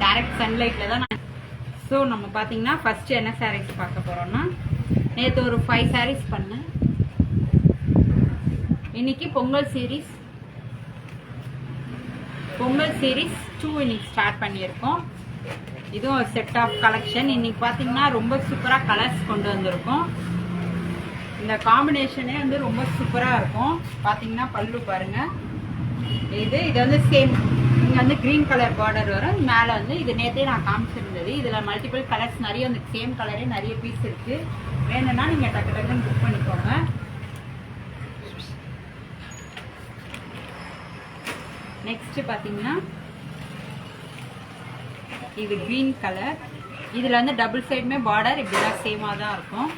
Direct சன்லைட்டில் தான் so நம்ம பார்த்தீங்கன்னா ஃபஸ்ட்டு என்ன சாரீஸ் பார்க்க போகிறோம்னா, நேற்று ஒரு 5 சாரீஸ் பண்ணேன். இன்னைக்கு பொங்கல் சீரீஸ் 2 இன்னைக்கு ஸ்டார்ட் பண்ணியிருக்கோம். இதுவும் ஒரு செட் ஆஃப் கலெக்ஷன். இன்னைக்கு பார்த்தீங்கன்னா ரொம்ப சூப்பராக கலர்ஸ் கொண்டு வந்திருக்கோம். இந்த காம்பினேஷனே வந்து ரொம்ப சூப்பராக இருக்கும். பார்த்தீங்கன்னா பல்லு பாருங்கள், இது வந்து சேம். இங்கே வந்து க்ரீன் கலர் பார்டர் வரும். மேலே வந்து இது நேற்றே நான் காமிச்சிருந்தது. இதில் மல்டிபிள் கலர்ஸ் நிறைய, அந்த சேம் கலரே நிறைய பீஸ் இருக்குது. வேணும்னா நீங்கள் டக்கு டக்குன்னு புக் பண்ணிக்கோங்க. நெக்ஸ்ட் பார்த்தீங்கன்னா இது க்ரீன் கலர். இதில் வந்து டபுள் சைடுமே பார்டர் இப்படிதான் சேமாக தான் இருக்கும்.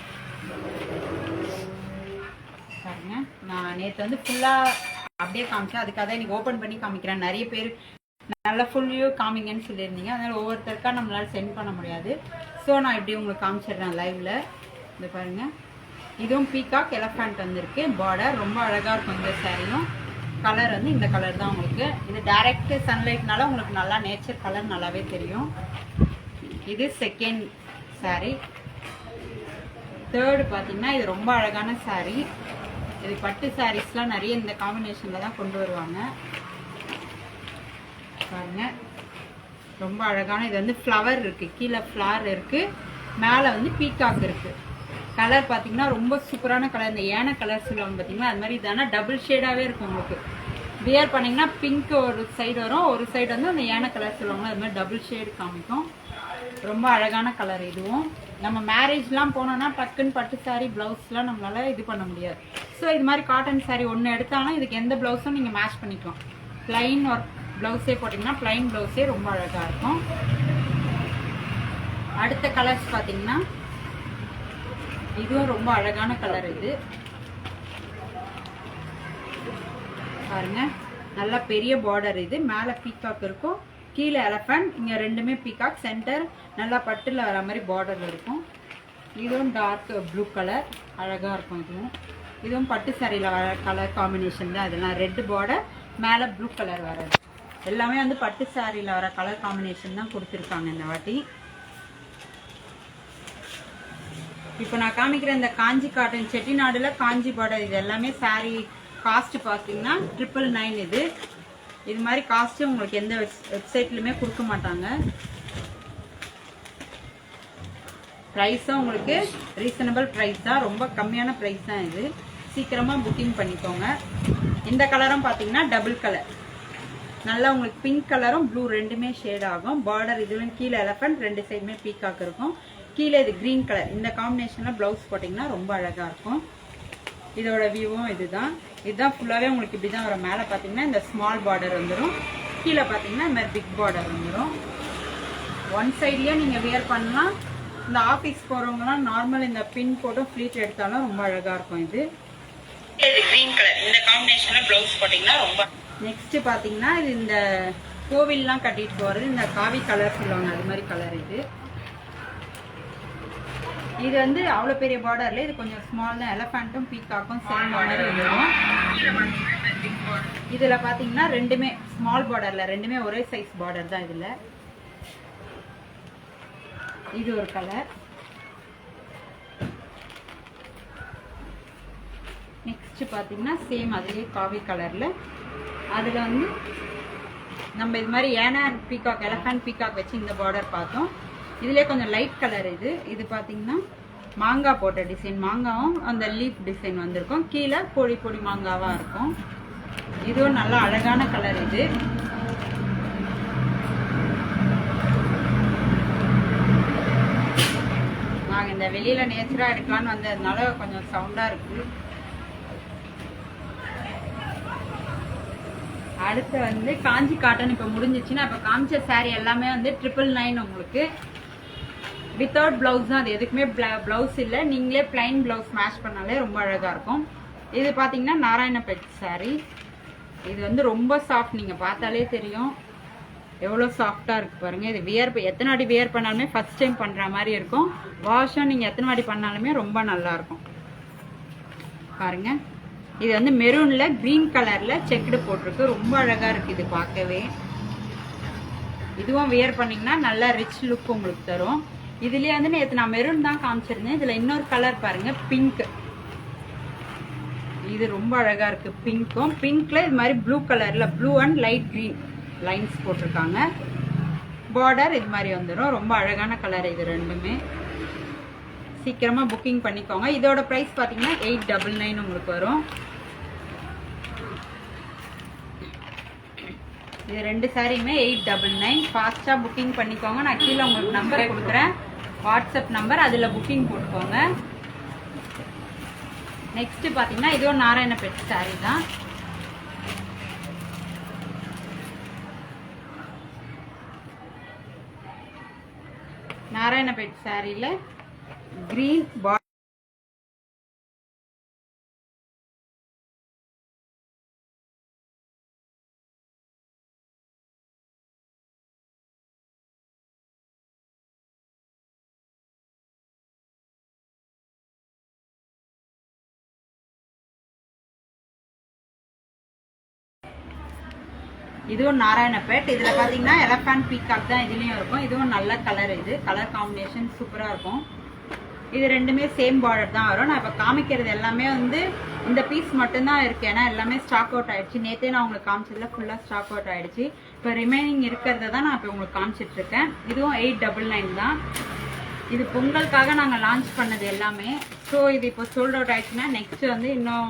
பாருங்க, நான் நேற்று வந்து ஃபுல்லாக அப்படியே காமிச்சேன். அதுக்காக தான் இன்னைக்கு ஓப்பன் பண்ணி காமிக்கிறேன். நிறைய பேர் நல்லா ஃபுல் வியூ காமிங்கன்னு சொல்லியிருந்தீங்க. அதனால் ஒவ்வொருத்தருக்கா நம்மளால் சென்ட் பண்ண முடியாது. ஸோ நான் இப்படி உங்களுக்கு காமிச்சிடுறேன் லைவில். இது பாருங்கள், இதுவும் பீகாக் எலஃபண்ட் வந்திருக்கு. பார்டர் ரொம்ப அழகாக இருக்கும். இந்த சாரியும் கலர் வந்து இந்த கலர் தான் உங்களுக்கு. இது டைரக்ட் சன்லைட்னால உங்களுக்கு நல்லா நேச்சர் கலர் நல்லாவே தெரியும். இது செகண்ட் சாரீ. தேர்டு பார்த்தீங்கன்னா இது ரொம்ப அழகான சாரீ. இது பட்டு சாரீஸ்லாம் நிறைய இந்த காம்பினேஷனில் தான் கொண்டு வருவாங்க. பாருங்க, ரொம்ப அழகான. இது வந்து ஃப்ளவர் இருக்குது, கீழே ஃப்ளவர் இருக்குது, மேலே வந்து பீகாக் இருக்குது. கலர் பார்த்தீங்கன்னா ரொம்ப சூப்பரான கலர். இந்த ஏன கலர் சொல்லுவாங்க பார்த்தீங்கன்னா, அது மாதிரி இதானா டபுள் ஷேடாகவே இருக்கும் உங்களுக்கு. வியர் பண்ணிங்கன்னா பிங்க் ஒரு சைடு வரும், ஒரு சைடு வந்து அந்த ஏன கலர் சொல்லுவாங்க, அது மாதிரி டபுள் ஷேடு காமிக்கும். ரொம்ப அழகான கலர். இதுவும் நம்ம மேரேஜ்லாம் போனோம்னா டக்குன்னு பட்டு சாரீ ப்ளவுஸ்லாம் நம்மளால இது பண்ண முடியாது. ஸோ இது மாதிரி காட்டன் சாரீ ஒன்று எடுத்தாலும் இதுக்கு எந்த ப்ளவுஸும் நீங்கள் மேட்ச் பண்ணிக்கலாம். ப்ளைன் ஒர்க் ப்ளவுஸே போட்டிங்கன்னா ப்ளைன் ப்ளவுஸே ரொம்ப அழகாக இருக்கும். அடுத்த கலர்ஸ் பார்த்தீங்கன்னா இதுவும் ரொம்ப அழகான கலர். இது பாருங்க, நல்லா பெரிய பார்டர். இது மேலே பீகாக் இருக்கும், கீழே எலஃபண்ட், இங்கே ரெண்டுமே பீகாக். சென்டர் நல்லா பட்டில் வர மாதிரி பார்டர் இருக்கும். இதுவும் டார்க் ப்ளூ கலர், அழகாக இருக்கும். இதுவும் பட்டு சாரியில் வர கலர் காம்பினேஷன் தான். இதெல்லாம் ரெட் பார்டர், மேலே ப்ளூ கலர் வர்றது எல்லாமே வந்து பட்டு சாரியில் வர கலர் காம்பினேஷன் தான் கொடுத்துருக்காங்க இந்த வாட்டி. இப்போ நான் காமிக்கிற இந்த காஞ்சி காட்டன் செட்டிநாடுல காஞ்சி பார்டர், இது எல்லாமே சாரீ காஸ்ட் பார்த்தீங்கன்னா 999. இது மாதிரி காஸ்ட்டு உங்களுக்கு எந்த வெப்சைட்லையுமே கொடுக்க மாட்டாங்க. ப்ரைஸும் உங்களுக்கு ரீசனபிள் ப்ரைஸ் தான், ரொம்ப கம்மியான ப்ரைஸ் தான். இது சீக்கிரமாக புக்கிங் பண்ணிக்கோங்க. இந்த கலரும் பார்த்தீங்கன்னா டபுள் கலர், நல்லா உங்களுக்கு பிங்க் கலரும் ப்ளூ ரெண்டுமே ஷேட் ஆகும். பார்டர் இதுவும் கீழே எலஃபண்ட், ரெண்டு சைடுமே பீகாக் இருக்கும். கீழே இது க்ரீன் கலர். இந்த காம்பினேஷனில் ப்ளவுஸ் போட்டிங்கன்னா ரொம்ப அழகாக இருக்கும். இதோட வியூவும் இதுதான். இதுதான் ஃபுல்லாகவே உங்களுக்கு இப்படி தான் வரும். மேலே பார்த்தீங்கன்னா இந்த ஸ்மால் பார்டர் வந்துடும், கீழே பார்த்தீங்கன்னா இந்த மாதிரி பிக் பார்டர் வந்துடும். ஒன் சைட்லேயே நீங்கள் வியர் பண்ணலாம். இந்த ஆஃபீஸ் போகிறவங்கலாம் நார்மல் இந்த பின் போட்டும் ஃப்ளீட் எடுத்தாலும் ரொம்ப அழகாக இருக்கும். இது க்ரீன் கலர். இந்த காம்பினேஷனில் ப்ளவுஸ் போட்டிங்கன்னா ரொம்ப. நெக்ஸ்ட்டு பார்த்தீங்கன்னா இது இந்த கோவில்லாம் கட்டிட்டு போகிறது இந்த காவி கலர் சொல்லுவாங்க, அது மாதிரி கலர். இது வந்து அவ்வளோ பெரிய பார்டர்ல, இது கொஞ்சம் ஸ்மால் தான். எலஃபண்ட்டும் பீகாக்கும் சேம் மாதிரி வரும். இதில் பார்த்தீங்கன்னா ரெண்டுமே ஸ்மால் பார்டரில், ரெண்டுமே ஒரே சைஸ் பார்டர் தான். இதில் இது ஒரு கலர். நெக்ஸ்ட் பார்த்தீங்கன்னா சேம் அதுலேயே காவி கலரில். அதில் வந்து நம்ம இது மாதிரி ஏனா பீகாக் எலஃபண்ட் பீகாக் வச்சு இந்த பார்டர் பார்த்தோம். இதுலேயே கொஞ்சம் லைட் கலர். இது பார்த்தீங்கன்னா மாங்காய் போட்ட டிசைன், மாங்காவும் அந்த லீஃப் டிசைன் வந்திருக்கும். கீழே பொடி பொடி மாங்காவாக இருக்கும். இதுவும் நல்லா அழகான கலர். இது நாங்கள் இந்த வெளியில் நேச்சராக எடுக்கலான்னு வந்ததுனால கொஞ்சம் சவுண்டாக இருக்குது. அடுத்து வந்து காஞ்சி காட்டன் இப்போ முடிஞ்சிச்சுன்னா, இப்போ காமிச்ச சாரீ எல்லாமே வந்து 999 உங்களுக்கு. வித்தவுட் ப்ளவுஸ் தான். அது எதுக்குமே ப்ளவுஸ் இல்லை, நீங்களே பிளைன் ப்ளவுஸ் மேட்ச் பண்ணாலே ரொம்ப அழகாக இருக்கும். இது பார்த்தீங்கன்னா நாராயணபேட் சாரீ. இது வந்து ரொம்ப சாஃப்ட், நீங்கள் பார்த்தாலே தெரியும் எவ்வளோ சாஃப்டாக இருக்குது பாருங்கள். இது வியர் எத்தனை வாட்டி வியர் பண்ணாலுமே ஃபஸ்ட் டைம் பண்ணுற மாதிரி இருக்கும். வாஷும் நீங்கள் எத்தனை வாட்டி பண்ணாலுமே ரொம்ப நல்லாயிருக்கும். பாருங்கள், இது வந்து மெரூனில் க்ரீன் கலரில் செக்குடு போட்டிருக்கு. ரொம்ப அழகாக இருக்குது இது பார்க்கவே. இதுவும் வியர் பண்ணிங்கன்னா நல்லா ரிச் லுக் உங்களுக்கு தரும். இதுலேயே வந்து நேற்று நான் மெரூன் தான் காமிச்சிருந்தேன். இதில் இன்னொரு கலர் பாருங்கள், பிங்க். இது ரொம்ப அழகாக இருக்குது. பிங்க்கும் பிங்க்கில் இது மாதிரி ப்ளூ கலரில் blue and light green lines போட்டிருக்காங்க. பார்டர் இது மாதிரி வந்துடும். ரொம்ப அழகான கலர் இது ரெண்டுமே. சீக்கிரமாக புக்கிங் பண்ணிக்கோங்க. இதோட ப்ரைஸ் பார்த்தீங்கன்னா 899 உங்களுக்கு வரும். இது ரெண்டு சாரியுமே 899. ஃபாஸ்ட்டாக புக்கிங் பண்ணிக்கோங்க. நான் கீழே உங்களுக்கு நம்பர் கொடுக்குறேன், வாட்ஸ்அப் நம்பர், அதில் புக்கிங் போட்டுக்கோங்க. நெக்ஸ்ட் பார்த்தீங்கன்னா இதுவும் நாராயணபேட் சாரி தான். நாராயணபேட் சாரியில் கிரீன் இதுவும் நாராயணபேட். இதில் பார்த்தீங்கன்னா எலஃபண்ட் பீகாக் தான் இதுலேயும் இருக்கும். இதுவும் நல்ல கலர். இது கலர் காம்பினேஷன் சூப்பராக இருக்கும். இது ரெண்டுமே சேம் பார்டர் தான் வரும். நான் இப்போ காமிக்கிறது எல்லாமே வந்து இந்த பீஸ் மட்டும்தான் இருக்குது, ஏன்னா எல்லாமே ஸ்டாக் அவுட் ஆகிடுச்சு. நேற்றே நான் உங்களுக்கு காமிச்சதில் ஃபுல்லாக ஸ்டாக் அவுட் ஆகிடுச்சு. இப்போ ரிமைனிங் இருக்கிறத தான் நான் இப்போ உங்களுக்கு காமிச்சிட்ருக்கேன். இதுவும் 899 தான். இது பொங்கலுக்காக நாங்கள் லான்ச் பண்ணது எல்லாமே. ஸோ இது இப்போ சோல்ட் அவுட் ஆகிடுச்சுன்னா நெக்ஸ்ட் வந்து இன்னும்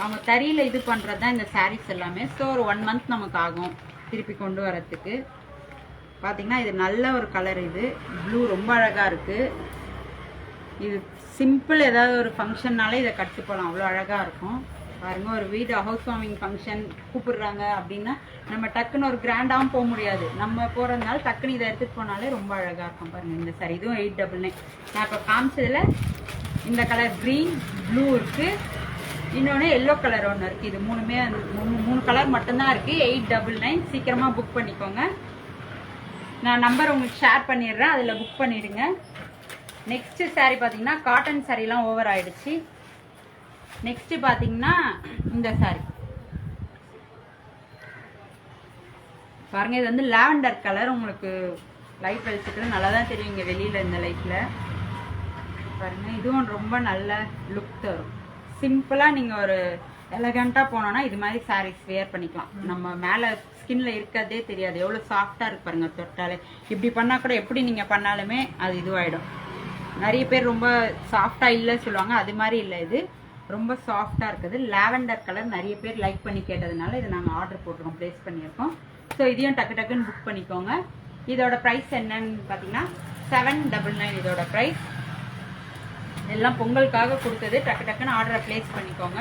அவங்க தறியில் இது பண்ணுறது தான் இந்த சாரீஸ் எல்லாமே. ஸோ ஒரு 1 மந்த் நமக்கு ஆகும் திருப்பி கொண்டு வரத்துக்கு. பார்த்திங்கன்னா இது நல்ல ஒரு கலர். இது ப்ளூ ரொம்ப அழகாக இருக்குது. இது சிம்பிள் ஏதாவது ஒரு ஃபங்க்ஷன்னாலே இதை கட்டு போகலாம், அவ்வளோ அழகாக இருக்கும். பாருங்கள், ஒரு வீடு ஹவுஸ் வார்மிங் ஃபங்க்ஷன் கூப்பிடுறாங்க அப்படின்னா நம்ம டக்குன்னு ஒரு கிராண்டாகவும் போக முடியாது. நம்ம போகிறதுனால டக்குன்னு இதை எடுத்துகிட்டு போனாலே ரொம்ப அழகாக இருக்கும். பாருங்கள் இந்த சாரி, இதுவும் 899. நான் இப்போ காமிச்சதில் இந்த கலர் க்ரீன் ப்ளூ இருக்குது, இன்னொன்று எல்லோ கலர் ஒன்று இருக்குது. இது மூணுமே மூணு கலர் மட்டும்தான் இருக்குது. 899. சீக்கிரமாக புக் பண்ணிக்கோங்க. நான் நம்பர் உங்களுக்கு ஷேர் பண்ணிடுறேன், அதில் புக் பண்ணிவிடுங்க. நெக்ஸ்ட்டு சாரீ பார்த்தீங்கன்னா காட்டன் சாரீலாம் ஓவர் ஆகிடுச்சு. நெக்ஸ்ட்டு பார்த்தீங்கன்னா இந்த சாரீ பாருங்கள். இது வந்து லாவெண்டர் கலர். உங்களுக்கு லைட் வெளிச்சத்தில் நல்லா தான் தெரியும் இங்கே வெளியில் இந்த லைட்டில். பாருங்கள், இதுவும் ரொம்ப நல்ல லுக் தரும். சிம்பிளாக நீங்கள் ஒரு எலகண்ட்டாக போனோன்னா இது மாதிரி சாரீஸ் வேர் பண்ணிக்கலாம். நம்ம மேலே ஸ்கின்ல இருக்கிறதே தெரியாது, எவ்வளோ சாஃப்டாக இருக்கு பாருங்கள் தொட்டாலே. இப்படி பண்ணால் கூட எப்படி நீங்கள் பண்ணாலுமே அது இதுவாகிடும். நிறைய பேர் ரொம்ப சாஃப்டாக இல்லை சொல்லுவாங்க, அது மாதிரி இல்லை. இது ரொம்ப சாஃப்டாக இருக்குது. லாவெண்டர் கலர் நிறைய பேர் லைக் பண்ணி கேட்டதுனால இதை நாங்கள் ஆர்டர் போட்டிருக்கோம், ப்ளேஸ் பண்ணியிருக்கோம். ஸோ இதையும் டக்கு டக்குன்னு புக் பண்ணிக்கோங்க. இதோட ப்ரைஸ் என்னன்னு பார்த்தீங்கன்னா 799 இதோட ப்ரைஸ். எல்லாம் பொங்கலுக்காக கொடுத்தது. டக்கு டக்குன்னு ஆர்டரை ப்ளேஸ் பண்ணிக்கோங்க,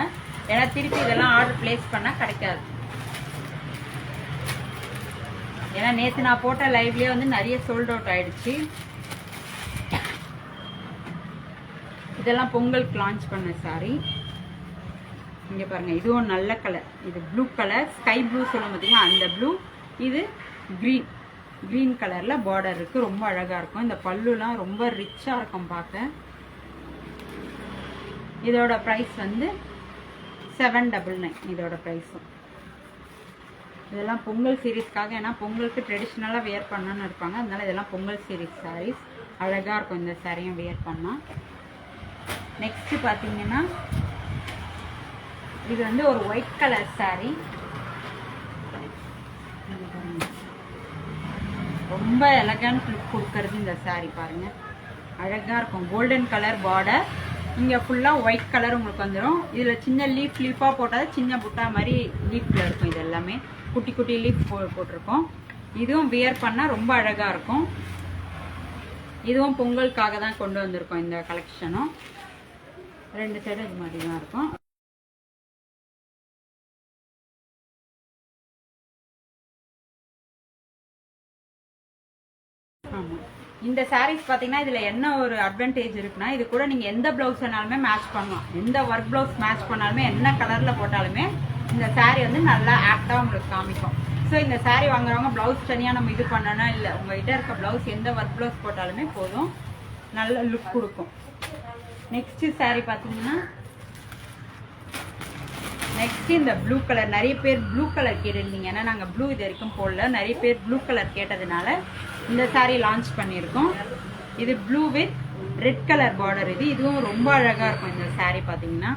ஏன்னா திருப்பி இதெல்லாம் ஆர்டர் ப்ளேஸ் பண்ணால் கிடைக்காது. ஏன்னா நேற்று நான் போட்ட லைவ்லேயே வந்து நிறைய சோல்ட் அவுட் ஆகிடுச்சு. இதெல்லாம் பொங்கலுக்கு லான்ச் பண்ண சாரி. இங்கே பாருங்கள், இதுவும் நல்ல கலர். இது ப்ளூ கலர், ஸ்கை ப்ளூ சொல்லும் பார்த்தீங்கன்னா அந்த ப்ளூ. இது க்ரீன் கலரில் பார்டர் இருக்குது. ரொம்ப அழகாக இருக்கும். இந்த பல்லுலாம் ரொம்ப ரிச்சாக இருக்கும் பார்க்க. இதோட ப்ரைஸ் வந்து 799 இதோட ப்ரைஸும். இதெல்லாம் பொங்கல் சீரீஸ்க்காக, ஏன்னா பொங்கலுக்கு ட்ரெடிஷ்னலாக வேர் பண்ணணும்னு இருப்பாங்க, அதனால இதெல்லாம் பொங்கல் சீரீஸ் சாரீஸ். அழகாக இருக்கும் இந்த சாரியும் வேர் பண்ணால். நெக்ஸ்ட்டு பார்த்தீங்கன்னா இது வந்து ஒரு ஒயிட் கலர் சாரீ. ரொம்ப எலகண்ட் லுக் கொடுக்கறது இந்த சாரீ. பாருங்கள், அழகாக இருக்கும். கோல்டன் கலர் பார்டர், இங்கே ஃபுல்லாக ஒயிட் கலர் உங்களுக்கு வந்துடும். இதில் சின்ன லீஃபாக போட்டால் சின்ன புட்டா மாதிரி லீஃபில் இருக்கும். இது எல்லாமே குட்டி குட்டி லீஃப் போட்டிருக்கோம். இதுவும் வியர் பண்ணால் ரொம்ப அழகாக இருக்கும். இதுவும் பொங்கலுக்காக தான் கொண்டு வந்திருக்கோம் இந்த கலெக்ஷனும். ரெண்டு சைடும் இது மாதிரி தான் இருக்கும். ஆமாம், இந்த சாரீஸ் பார்த்தீங்கன்னா இதில் என்ன ஒரு அட்வான்டேஜ் இருக்குன்னா, இது கூட நீங்கள் எந்த ப்ளவுஸ் வேணாலுமே மேட்ச் பண்ணலாம். எந்த ஒர்க் ப்ளவுஸ் மேட்ச் பண்ணாலுமே, என்ன கலரில் போட்டாலுமே இந்த சாரீ வந்து நல்லா ஆப்டாக உங்களுக்கு காமிக்கும். ஸோ இந்த சாரீ வாங்குறவங்க ப்ளவுஸ் தனியாக நம்ம இது பண்ணோன்னா இல்லை, உங்கள்கிட்ட இருக்க ப்ளவுஸ் எந்த ஒர்க் ப்ளவுஸ் போட்டாலுமே போதும், நல்ல லுக் கொடுக்கும். நெக்ஸ்ட்டு சாரீ பார்த்தீங்கன்னா நெக்ஸ்ட் இந்த ப்ளூ கலர், நிறைய பேர் ப்ளூ கலர் கேட்டிருந்தீங்க. ஏன்னா நாங்கள் ப்ளூ இது வரைக்கும் போடல, நிறைய பேர் ப்ளூ கலர் கேட்டதுனால இந்த saree லான்ச் பண்ணியிருக்கோம். இது blue with red colour border. இதுவும் ரொம்ப அழகாக இருக்கும் இந்த saree பார்த்தீங்கன்னா.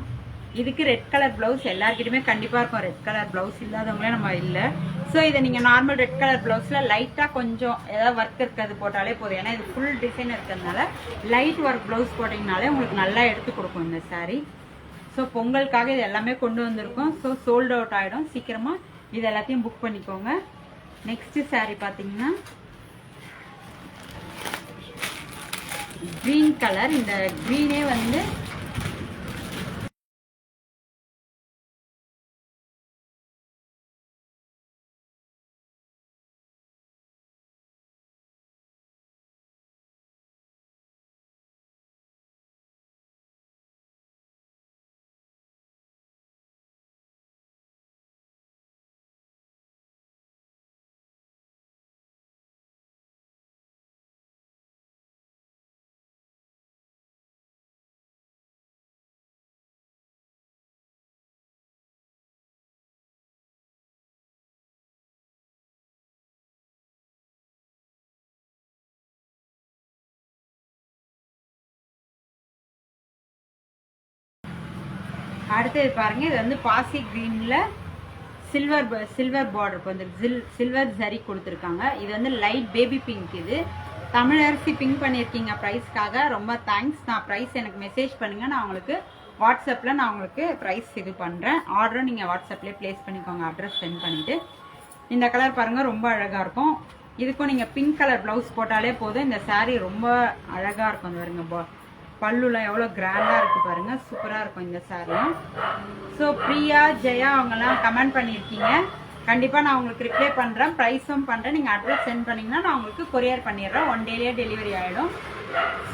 இதுக்கு ரெட் கலர் ப்ளவுஸ் எல்லாருக்கிட்டுமே கண்டிப்பாக இருக்கும். ரெட் கலர் ப்ளவுஸ் இல்லாதவங்களே நம்ம இல்லை. ஸோ இதை நீங்கள் நார்மல் ரெட் கலர் ப்ளவுஸில் லைட்டாக கொஞ்சம் ஏதாவது ஒர்க் இருக்கிறது போட்டாலே போதும். ஏன்னா இது ஃபுல் டிசைன் இருக்கிறதுனால லைட் ஒர்க் ப்ளவுஸ் போட்டிங்கனாலே உங்களுக்கு நல்லா எடுத்து கொடுக்கும் இந்த saree. ஸோ பொங்கலுக்காக இது எல்லாமே கொண்டு வந்திருக்கோம். ஸோ சோல்ட் அவுட் ஆகிடும் சீக்கிரமாக. இது எல்லாத்தையும் புக் பண்ணிக்கோங்க. நெக்ஸ்ட் saree பார்த்தீங்கன்னா க்ரீன் கலர். இந்த க்ரீனே வந்து அடுத்தது பாருங்க, இது வந்து பாசி கிரீன்ல சில்வர் பார்டர் வந்து சில்வர் ஜரி கொடுத்துருக்காங்க. இது வந்து லைட் பேபி பிங்க். இது தமிழரசி பிங்க் பண்ணியிருக்கீங்க ப்ரைஸ்க்காக, ரொம்ப தேங்க்ஸ். நான் ப்ரைஸ் எனக்கு மெசேஜ் பண்ணுங்க, நான் உங்களுக்கு வாட்ஸ்அப்பில் நான் உங்களுக்கு ப்ரைஸ் இது பண்ணுறேன். ஆர்டரும் நீங்கள் வாட்ஸ்அப்லேயே ப்ளேஸ் பண்ணிக்கோங்க, அட்ரஸ் சென்ட் பண்ணிவிட்டு. இந்த கலர் பாருங்கள் ரொம்ப அழகாக இருக்கும். இதுக்கும் நீங்கள் பிங்க் கலர் ப்ளவுஸ் போட்டாலே போதும். இந்த saree ரொம்ப அழகாக இருக்கும். இந்த வருங்க பல்லுலாம் எவ்வளோ கிராண்டாக இருக்குது பாருங்கள், சூப்பராக இருக்கும் இந்த saree. ஸோ பிரியா ஜெயா அவங்கெல்லாம் கமெண்ட் பண்ணியிருக்கீங்க. கண்டிப்பாக நான் உங்களுக்கு ரிப்ளை பண்ணுறேன், ப்ரைஸும் பண்ணுறேன். நீங்கள் அட்ரஸ் சென்ட் பண்ணிங்கன்னா நான் உங்களுக்கு கொரியர் பண்ணிடுறேன். 1 டேலேயே டெலிவரி ஆகிடும்.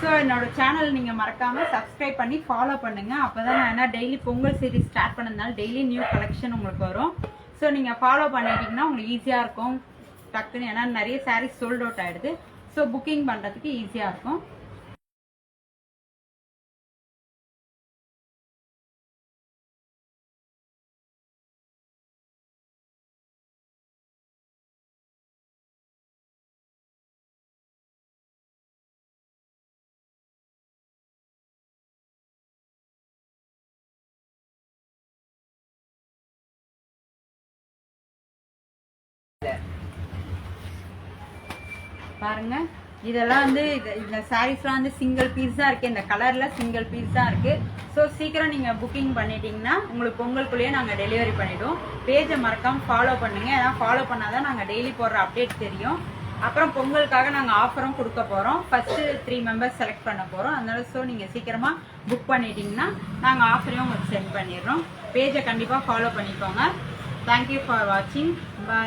ஸோ என்னோட சேனல் நீங்கள் மறக்காமல் சப்ஸ்கிரைப் பண்ணி ஃபாலோ பண்ணுங்கள். அப்போ தான் நான் என்ன டெய்லி பொங்கல் சீரிஸ் ஸ்டார்ட் பண்ணதுனால டெய்லி நியூ கலெக்ஷன் உங்களுக்கு வரும். ஸோ நீங்கள் ஃபாலோ பண்ணிட்டீங்கன்னா உங்களுக்கு ஈஸியாக இருக்கும் டக்குன்னு. ஏன்னா நிறைய சாரீஸ் சோல்ட் அவுட் ஆகிடுது. ஸோ புக்கிங் பண்ணுறதுக்கு ஈஸியாக இருக்கும். பாருங்க, இதெல்லாம் வந்து இந்த சாரீஸ்லாம் வந்து சிங்கிள் பீஸ் தான் இருக்கு. இந்த கலர்ல சிங்கிள் பீஸ் தான் இருக்கு. ஸோ சீக்கிரம் நீங்க புக்கிங் பண்ணிட்டீங்கன்னா உங்களுக்கு பொங்கலுக்குள்ளேயே நாங்க டெலிவரி பண்ணிடுவோம். பேஜை மறக்காம ஃபாலோ பண்ணுங்க. ஏன்னா ஃபாலோ பண்ணாதான் நாங்க டெய்லி போடுற அப்டேட் தெரியும். அப்புறம் பொங்கலுக்காக நாங்க ஆஃபரும் கொடுக்க போறோம். ஃபர்ஸ்ட் 3 மெம்பர்ஸ் செலக்ட் பண்ண போறோம். அதனால ஸோ நீங்க சீக்கிரமா புக் பண்ணிட்டீங்கன்னா நாங்க ஆஃபரையும் உங்களுக்கு சென்ட் பண்ணிடுறோம். பேஜை கண்டிப்பா ஃபாலோ பண்ணிக்கோங்க. தேங்க்யூ ஃபார் வாட்சிங். பாய்.